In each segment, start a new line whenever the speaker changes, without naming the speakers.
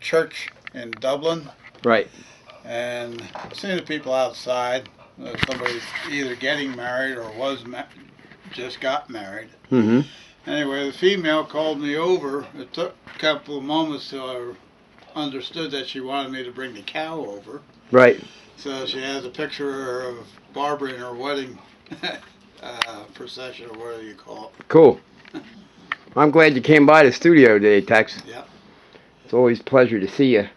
church in Dublin,
Right.
and seeing the people outside. Somebody's either getting married or just got married.
Mm-hmm.
Anyway, the female called me over. It took a couple of moments till I understood that she wanted me to bring the cow over.
Right.
So she has a picture of Barbara in her wedding procession, or whatever you call it.
Cool. I'm glad you came by the studio today, Tex.
Yep.
It's always a pleasure to see you.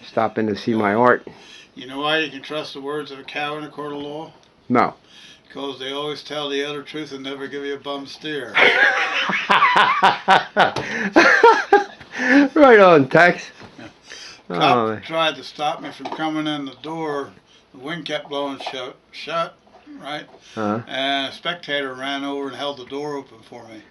Stop in to see my art.
You know why you can trust the words of a cow in a court of law?
No.
Because they always tell the utter truth and never give you a bum steer.
Right on, Tex.
Cop tried to stop me from coming in the door. The wind kept blowing shut, right?
Uh-huh.
And a spectator ran over and held the door open for me.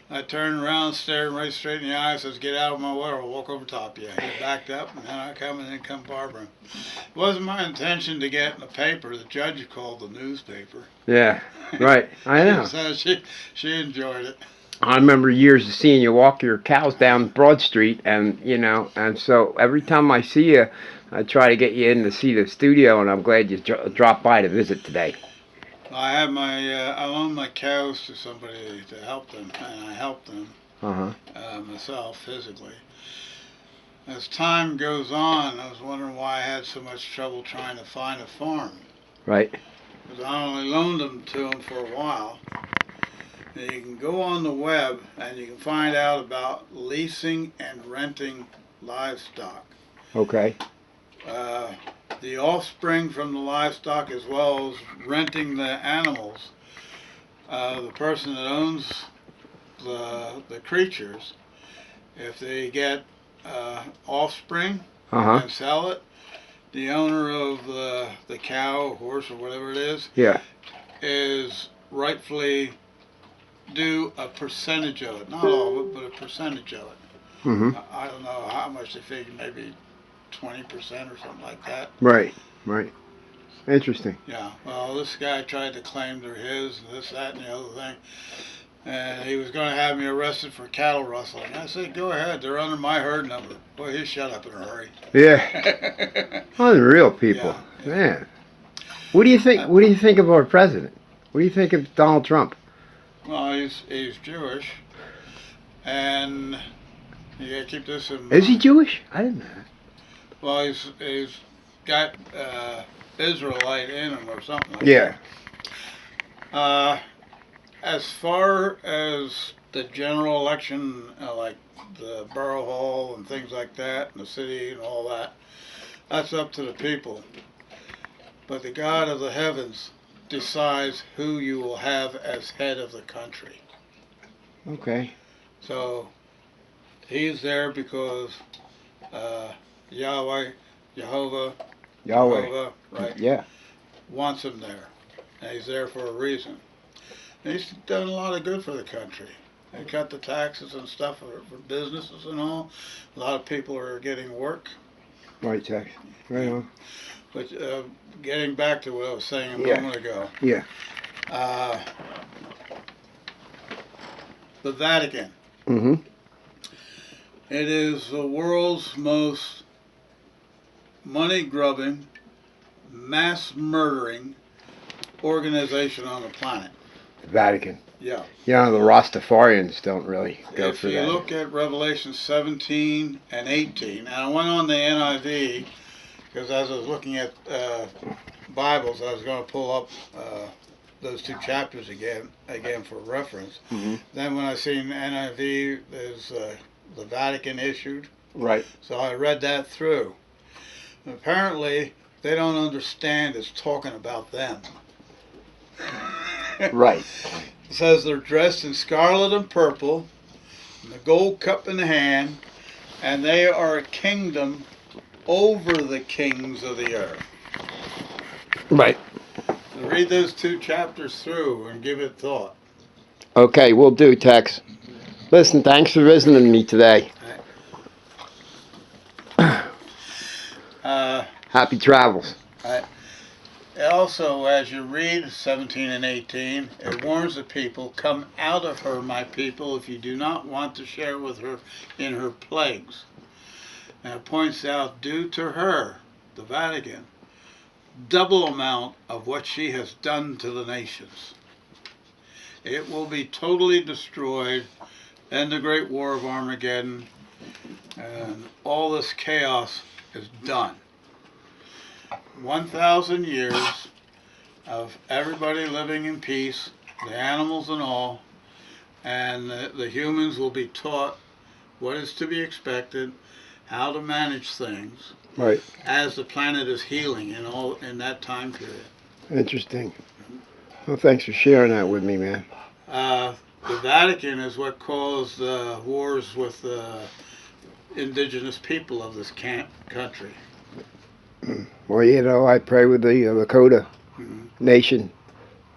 I turned around, stared right straight in the eye, says, "Get out of my way or I'll walk over top of you." He backed up, and then I come, and then come Barbara. It wasn't my intention to get in the paper. The judge called the newspaper.
Yeah, right. I know.
So she enjoyed it.
I remember years of seeing you walk your cows down Broad Street, and and so every time I see you, I try to get you in to see the studio, and I'm glad you dropped by to visit today.
I have I loaned my cows to somebody to help them, and I helped them myself physically. As time goes on, I was wondering why I had so much trouble trying to find a farm.
Right.
Because I only loaned them to them for a while. And you can go on the web and you can find out about leasing and renting livestock.
Okay.
The offspring from the livestock, as well as renting the animals. The person that owns the creatures, if they get offspring and sell it, the owner of the cow, horse, or whatever it is rightfully due a percentage of it. Not all of it, but a percentage of it.
Mm-hmm.
I don't know how much they figure, maybe 20% or something like that.
Right, right. Interesting.
Yeah, well, this guy tried to claim they're his, and this, that, and the other thing. And he was going to have me arrested for cattle rustling. I said, go ahead, they're under my herd number. Boy, he shut up in a hurry.
Yeah. Unreal people. Yeah. Man. What do you think? What do you think of our president? What do you think of Donald Trump?
Well, he's Jewish, and you got to keep this in mind.
Is he Jewish? I didn't know that.
Well, he's got Israelite in him or something like that. As far as the general election, like the borough hall and things like that, and the city and all that, that's up to the people. But the God of the heavens decides who you will have as head of the country.
Okay.
So he's there because Jehovah, right?
Yeah.
Wants him there, and he's there for a reason. And he's done a lot of good for the country. They cut the taxes and stuff for businesses and all. A lot of people are getting work.
Right, Tex. Right on.
But getting back to what I was saying a moment ago.
Yeah.
The Vatican.
Mm-hmm.
It is the world's most money-grubbing, mass-murdering organization on the planet.
The Vatican.
Yeah.
Yeah, the Rastafarians don't really go for that.
If you look at Revelation 17 and 18, and I went on the NIV because as I was looking at Bibles, I was going to pull up those two chapters again for reference.
Mm-hmm.
Then when I seen NIV, there's the Vatican issued.
Right.
So I read that through. And apparently, they don't understand it's talking about them.
Right.
It says they're dressed in scarlet and purple, and the gold cup in the hand, and they are a kingdom over the kings of the earth.
Right.
So read those two chapters through and give it thought.
Okay, we'll do, Tex. Listen, thanks for visiting me today. Happy travels.
Also, as you read 17 and 18, it warns the people, "Come out of her, my people, if you do not want to share with her in her plagues." And it points out, due to her, the Vatican, double amount of what she has done to the nations. It will be totally destroyed, and the Great War of Armageddon, and all this chaos is done. 1,000 years of everybody living in peace, the animals and all, and the humans will be taught what is to be expected, how to manage things,
Right.
as the planet is healing in that time period.
Interesting. Well, thanks for sharing that with me, man.
The Vatican is what caused wars with the indigenous people of this country.
Well, you know, I pray with the Lakota Nation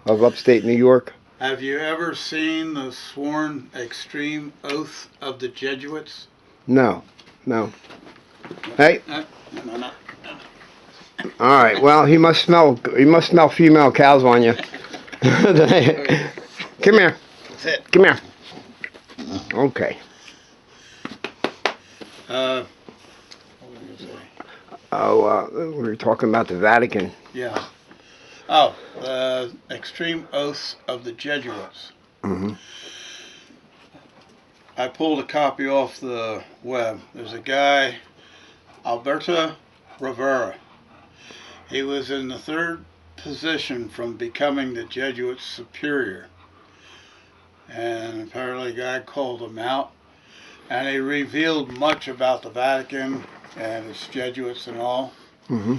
of upstate New York.
Have you ever seen the sworn extreme oath of the Jesuits?
No, no. Hey.
No.
All right. Well, he must smell female cows on you. Come here.
That's it.
Come here. Okay.
What was I going to say?
Oh, we were talking about the Vatican.
Yeah. Oh, the extreme oaths of the Jesuits.
Mm-hmm.
I pulled a copy off the web. There's a guy, Alberto Rivera. He was in the third position from becoming the Jesuit superior. And apparently a guy called him out. And he revealed much about the Vatican and its Jesuits and all.
Mm-hmm.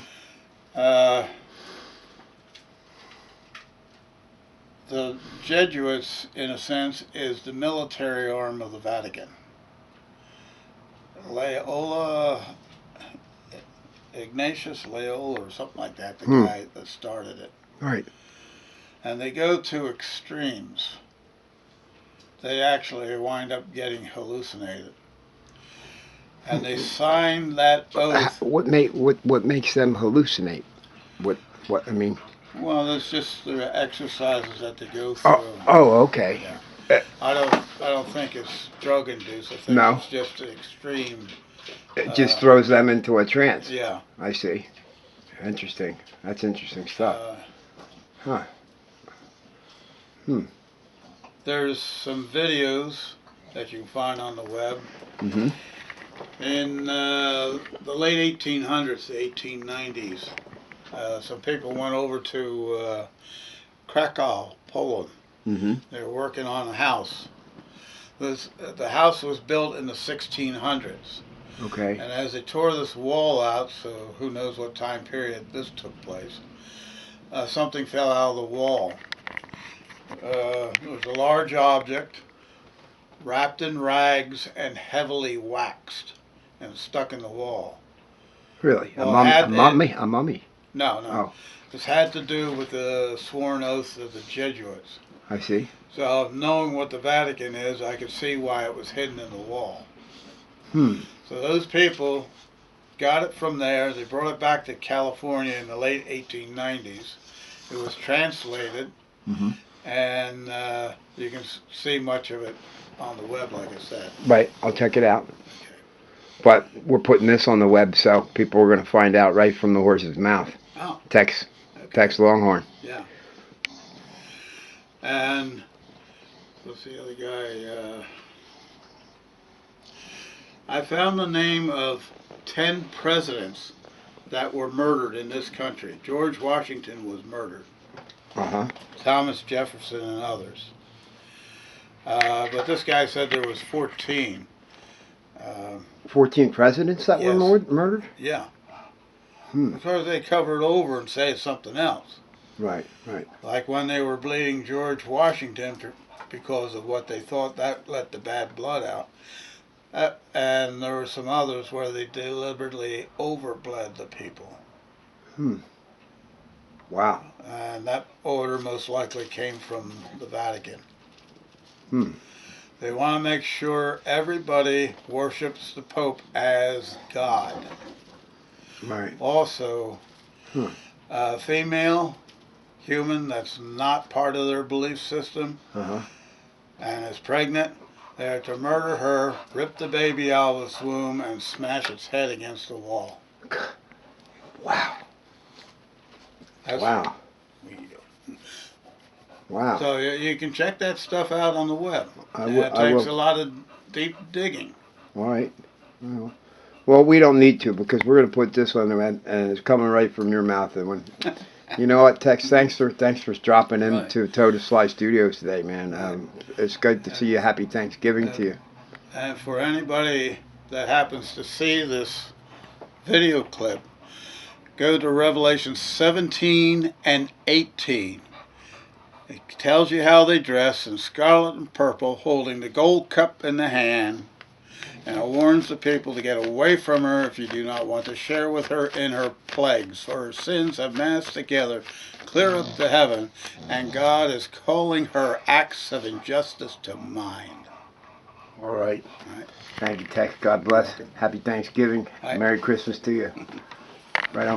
The Jesuits, in a sense, is the military arm of the Vatican. Ignatius Loyola or something like that, the guy that started it.
Right.
And they go to extremes. They actually wind up getting hallucinated. And they sign that oath.
What makes them hallucinate? What I mean?
Well, that's just the exercises that they go through.
Oh, okay.
Yeah. I don't think it's drug induced. I think it's just extreme.
It just throws them into a trance.
Yeah.
I see. Interesting. That's interesting stuff.
There's some videos that you can find on the web.
Mm-hmm.
In the late 1800s, the 1890s, some people went over to Krakow, Poland.
Mm-hmm.
They were working on a house. The house was built in the 1600s.
Okay.
And as they tore this wall out, so who knows what time period this took place, something fell out of the wall. It was a large object, wrapped in rags and heavily waxed, and stuck in the wall.
Really?
Well,
a mummy?
No.
Oh.
This had to do with the sworn oath of the Jesuits.
I see.
So knowing what the Vatican is, I could see why it was hidden in the wall. So those people got it from there. They brought it back to California in the late 1890s. It was translated, and you can see much of it on the web, like I said.
Right. I'll check it out. But we're putting this on the web, so people are going to find out right from the horse's mouth.
Oh.
TEX Longhorn.
Yeah. And what's the other guy? I found the name of 10 presidents that were murdered in this country. George Washington was murdered. Thomas Jefferson and others. But this guy said there was 14.
14 presidents that were murdered?
Yeah. Because they covered over and say it's something else.
Right.
Like when they were bleeding George Washington because of what they thought that let the bad blood out. And there were some others where they deliberately overbled the people.
Wow.
And that order most likely came from the Vatican. They want to make sure everybody worships the Pope as God.
Right.
Also, female, human that's not part of their belief system and is pregnant, They are to murder her, rip the baby out of its womb, and smash its head against the wall.
Wow.
That's
Wow. Wow.
So you can check that stuff out on the web.
I
It takes a lot of deep digging.
All right. Well, we don't need to because we're going to put this one and it's coming right from your mouth. And when, you know what, Tex, thanks for dropping into Todis Fly Studios today, man. It's good to see you. Happy Thanksgiving to you.
And for anybody that happens to see this video clip, go to Revelation 17 and 18. It tells you how they dress in scarlet and purple, holding the gold cup in the hand. And it warns the people to get away from her if you do not want to share with her in her plagues. For her sins have massed together, clear up to heaven, and God is calling her acts of injustice to mind.
All right. Thank you, Tex. God bless. Happy Thanksgiving. Merry Christmas to you. Right on.